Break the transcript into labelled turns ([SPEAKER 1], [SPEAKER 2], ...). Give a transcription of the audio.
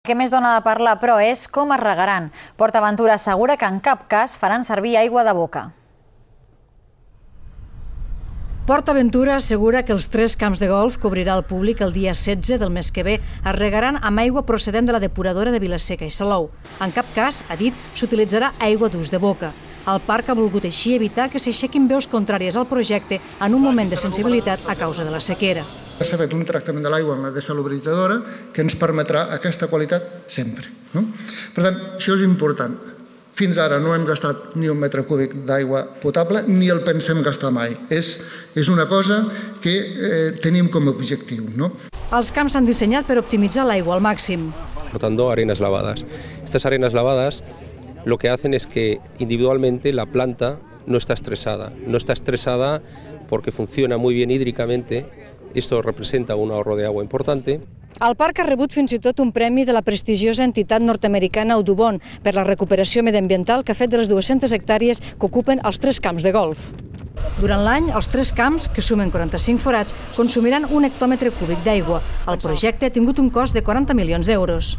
[SPEAKER 1] El que més dona de parlar, però, és com es regaran. PortAventura assegura que en cap cas faran servir aigua de boca.
[SPEAKER 2] PortAventura assegura que els 3 camps de golf que obrirà al públic el dia 16 del mes que ve es regaran amb aigua procedent de la depuradora de Vila-seca i Salou. En cap cas, ha dit, s'utilitzarà aigua d'ús de boca. El parc ha volgut així evitar que s'aixequin veus contràries al projecte en un moment de sensibilitat a causa de la sequera.
[SPEAKER 3] S'ha fet un tractament de l'aigua amb la desaluberitzadora que ens permetrà aquesta qualitat sempre. Per tant, això és important. Fins ara no hem gastat ni un metre cúbic d'aigua potable ni el pensem gastar mai. És una cosa que tenim com a objectiu.
[SPEAKER 2] Els camps s'han dissenyat per optimitzar l'aigua al màxim.
[SPEAKER 4] Portando arenas lavadas. Estas arenas lavadas lo que hacen es que individualmente la planta no está estresada. No está estresada porque funciona muy bien hídricamente. Esto representa un ahorro de agua importante.
[SPEAKER 2] El parc ha rebut fins i tot un premi de la prestigiosa entitat nord-americana Audubon per la recuperació mediambiental que ha fet de les 200 hectàrees que ocupen els 3 camps de golf. Durant l'any, els 3 camps, que sumen 45 forats, consumiran 1 hectòmetre cúbic d'aigua. El projecte ha tingut un cost de 40 milions d'euros.